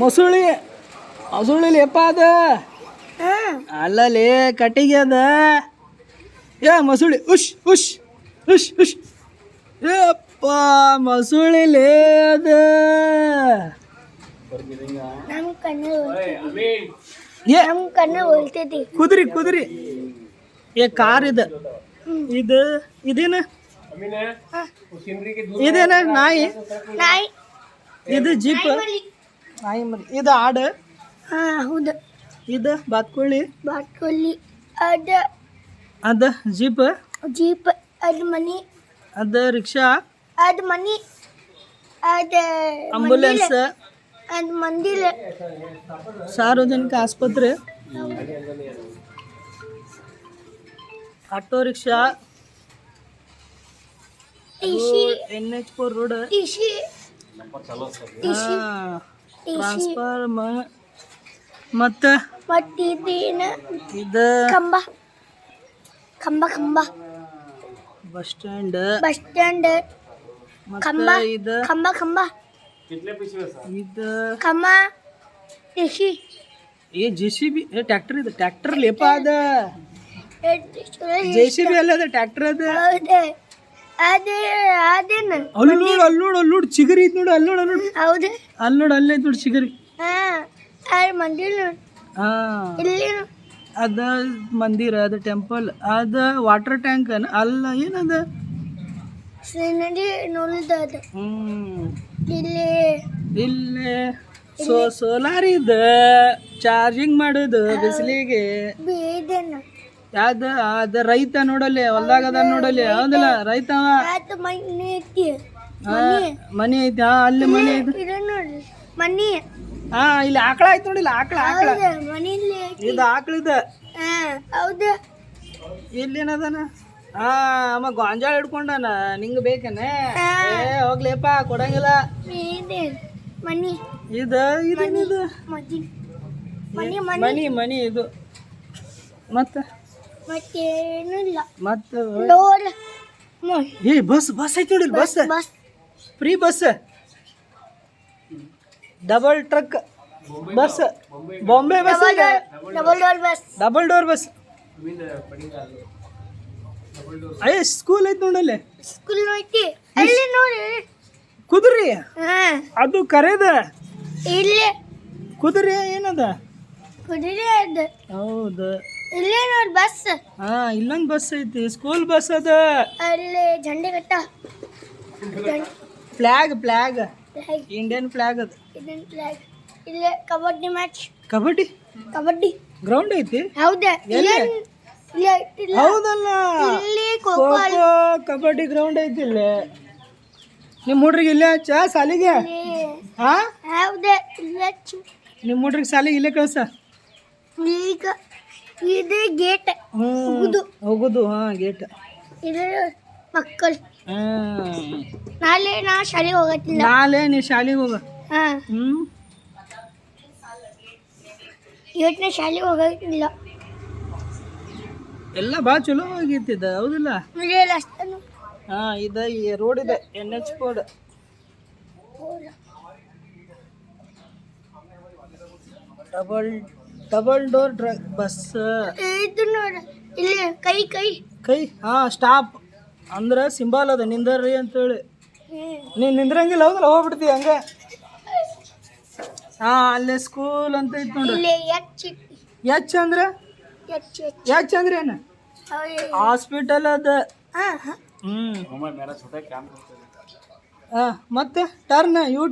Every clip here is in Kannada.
ಮೊಸುಳಿ ಲೇಪ ಅದ ಅಲ್ಲಲ್ಲಿ ಕಟ್ಟಿಗೆ ಅದ ಏ ಮೊಸುಳಿ ಉಶ್ ಉಶ್ ಉಶ್ ಉಶ್ ಏಪ್ಪ ಮೊಸುಳಿಲೇ ಅದ ಕುದುರಿ ಕುದುರಿ ಏ ಕಾರ್ ಇದು ಇದೇನ ಇದೇನ ನಾಯಿ ಇದು ಜೀಪ್ ನಾಯಿ ಮರಿ ಇದು ಆಡು ಹೌದು ಇದು ಬಾತ್ಕೊಳ್ಳಿ ಅದ ಜೀಪ್ ಜೀಪ್ ಅದು ಮನಿ ಅದ ರಿಕ್ಷಾ ಅದು ಮನಿ ಅದು ಆಂಬುಲೆನ್ಸ್ ಅದು ಮಂದಿರ ಸಾರ್ವಜನಿಕ ಆಸ್ಪತ್ರೆ auto rickshaw NH4 road transfer ಮತ್ತೆ ಇದು ಕಂಬ ಬಸ್ ಸ್ಟ್ಯಾಂಡ್ ಕಂಬ ಇದು ಕಂಬ ಇದು ಕಂಬ ಏ JCB ಏ ಟ್ರ್ಯಾಕ್ಟರ್ ಇದು ಟ್ರ್ಯಾಕ್ಟರ್ ಲೇಪ ಅದ JCB ಅಲ್ಲ ಅದ ಟ್ರ್ಯಾಕ್ಟರ್ ಅದ ಅಲ್ಲಿ ನೋಡು ಚಿಗರಿ ಐತಿ ನೋಡು ಅಲ್ಲಿ ನೋಡು ಅಲ್ಲೇ ಐತಿ ನೋಡು ಚಿಗರಿ ಅದ ಮಂದಿರ ಅದ ಟೆಂಪಲ್ ಅದ ವಾಟರ್ ಟ್ಯಾಂಕ್ ಅಲ್ಲ ಏನದ ಇಲ್ಲಿ ಸೋಲಾರ್ ಇದ ಚಾರ್ಜಿಂಗ್ ಮಾಡೋದು ಬಿಸಿಲಿಗೆ ಯಾವ್ದ ಅದ ರೈತ ನೋಡಲ್ಲಿ ಹೊಲ್ದಾಗ ಅದ ನೋಡಲ್ಲಿ ಹೌದಲ್ಲ ರೈತ ಮನಿ ಐತಿ ಅಲ್ಲಿ ಮನಿ ಐತಿ ಇಲ್ಲಿ ಆಕಳ ಐತಿ ನೋಡಿಲ್ಲ ಆಕಳ ಇದು ಆಕಳಿದ ಇಲ್ಲೇನದನ ಅಮ್ಮ ಗಾಂಜಾಳ ಹಿಡ್ಕೊಂಡನ ನಿಂಗೆ ಬೇಕೇನ ಹೋಗ್ಲೇಪ ಕೊಡಂಗಿಲ್ಲ ಇದು ಮನಿ ಇದು ಮತ್ತೆ ಮತ್ತೆ ಏ ಬಸ್ ಐತಿ ನೋಡಿಲ್ಲ bus free bus double truck bus Bombay bus double door bus ಅಯ್ಯ ಸ್ಕೂಲ್ ಐತಿ ನೋಡಲ್ಲಿ ಕುದುರೆ ಅದು ಕರೆದ ಕುದುರೆ ಏನದ ಹೌದು ಇಲ್ಲೊಂದು ಬಸ್ ಐತಿ ಸ್ಕೂಲ್ ಬಸ್ ಅದ ಅಲ್ಲಿ झंडे ಕಟ್ಟ ಫ್ಲಾಗ್ ಇಂಡಿಯನ್ ಫ್ಲಾಗ್ ಅದ ಇಲ್ಲಿ ಕಬಡ್ಡಿ ಮ್ಯಾಚ್ ಕಬಡ್ಡಿ ಗ್ರೌಂಡ್ ಐತಿ ಹೌದಾ ಹೌದಲ್ಲ ಖೋ ಕಬಡ್ಡಿ ಗ್ರೌಂಡ್ ಐತಿ ಇಲ್ಲಿ ನಿಮ್ಮ ಹುಡ್ರಿಗೆ ಇಲ್ಲೇ ಹಚ್ಚ ಸಾಲಿಗೆ ನಿಮ್ಮ ಹುಡ್ರಿಗೆ ಸಾಲಿಗೆ ಇಲ್ಲೇ ಕಳ್ಸ ಈಗ ಇದು ಗೇಟ್ ಹೋಗುದು ಗೇಟ್ ಇದು ಮಕ್ಕಳು ನಾಳೆ ನಾ ಶಾಲೆಗೆ ಹೋಗತ್ತಿಲ್ಲ ನಾಳೆ ನೀ ಶಾಲೆಗೆ ಹೋಗ ಇವತ್ತು ಶಾಲೆಗೆ ಹೋಗತ್ತಿಲ್ಲ ಎಲ್ಲ ಭಾಳ ಚಲೋ ಆಗೈತಿದ ಹೌದಿಲ್ಲ ಇದು ರೋಡ್ ಇದೆ NH4 ಡಬಲ್ ಡೋರ್ ಬಸ್ ಇದು ನೋಡು ಇಲ್ಲಿ ಕೈ ಸ್ಟಾಪ್ ಅಂದ್ರೆ ಸಿಂಬಲ್ ಅದ ನಿಂದರ್ರಿ ಅಂತೇಳಿ ನೀನು ನಿಂದ್ರಂಗಿಲ್ಲ ಹೌದಲ್ಲ ಹೋಗ್ಬಿಡ್ತೀವಿ ಹಂಗೆ ಅಲ್ಲೇ ಸ್ಕೂಲ್ ಅಂತ ಐತಿ ನೋಡ್ರಿ ಎಚ್ ಅಂದ್ರೆ ಏನು ಹಾಸ್ಪಿಟಲ್ ಅದ ಮತ್ತೆ ಟರ್ನ್ ಯು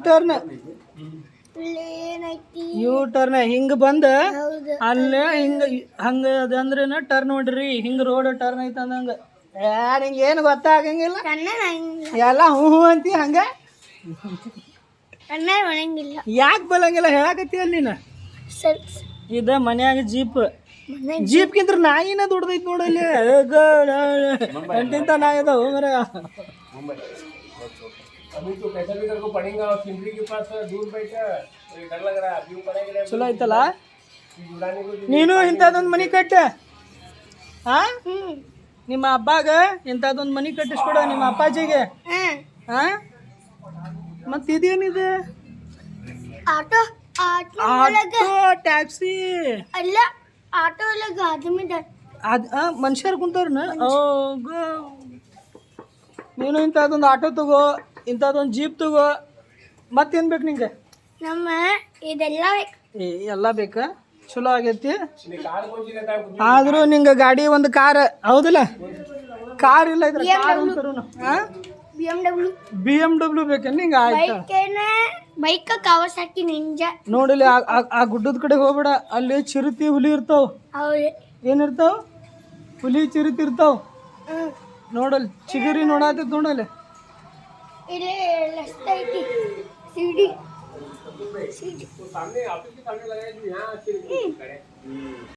ಟರ್ನ್ ಹಿಂಗ ಬಂದ ಅಲ್ಲೇ ಹಂಗ ಅದಂದ್ರೆ ಟರ್ನ್ ನೋಡ್ರಿ ಹಿಂಗ ರೋಡ್ ಟರ್ನ್ ಐತ ಅಂದಂಗ ನಿಂಗೆ ಏನು ಗೊತ್ತಾಗಂಗಿಲ್ಲ ಎಲ್ಲ ಹೂ ಅಂತಿ ಹಂಗ ಯಾಕೆ ಬಲಂಗಿಲ್ಲ ಹೇಳಕತ್ತೀಯಲ್ಲ ನೀನು ಇದ ಮನ್ಯಾಗ ಜೀಪ್ಗಿಂತ ನಾಯಿನ ದುಡ್ದೈತಿ ನೋಡಲ್ಲಿ ಅಂತಿಂತ ನಾಯಿ ಅದಾವ ಮರ ಚಲೋ ಐತಲ್ಲ ನೀನು ಇಂಥದೊಂದು ಮನಿ ಕಟ್ಟ ನಿಮ್ಮ ಅಬ್ಬಾಗ ಇಂಥದೊಂದು ಮನಿ ಕಟ್ಟಿಸ್ಕೊಡ ನಿಮ್ಮ ಅಪ್ಪಾಜಿಗೆ ಮತ್ತೆ ಇದೇನಿದೆ ಆಟೋ ಆಟೋ ಒಳಗ ಆಟೋ ಟ್ಯಾಕ್ಸಿ ಅಲ್ಲ ಆಟೋ ಒಳಗ ಅದು మీద ಅದ್ ಮನುಷ್ಯರು ಕುಂತಾರನ ನೀನು ಇಂಥದ್ದೊಂದು ಆಟೋ ತಗೋ ಇಂಥದ್ದೊಂದು ಜೀಪ್ ತಗೋ ಮತ್ತೇನು ಬೇಕು ನಿಂಗೆ ನಮ್ಮ ಇದೆಲ್ಲ ಏ ಎಲ್ಲ ಬೇಕಾ ಚಲೋ ಆಗೈತಿ ಆದರೂ ನಿಂಗೆ ಗಾಡಿ ಒಂದು ಕಾರ್ ಹೌದಿಲ್ಲ ಕಾರ್ ಇಲ್ಲ ಇದ್ರೆ ಕಾರ್ ಅಂತಾರು BMW ಬೇಕೇನು ನಿಂಗೆ ಆಯ್ತಾ ಬೈಕ್ ಕಾವಸಾಕಿ ನಿಂಜಾ ನೋಡಿಲ್ಲ ಆ ಗುಡ್ಡದ ಕಡೆ ಹೋಗ್ಬೇಡ ಅಲ್ಲಿ ಚಿರತಿ ಹುಲಿ ಇರ್ತಾವ ಹೌದು ಏನಿರ್ತಾವ ಹುಲಿ ಚಿರತಿ ಇರ್ತಾವ ನೋಡಲ್ ಚಿಗುರಿ ನೋಡಾತೈತಿ ನೋಡಲ್ಲಿ ಇಲ್ಲಿ ರಸ್ತೆ ಐತಿ ಸಿಡಿ ಸಿಡಿ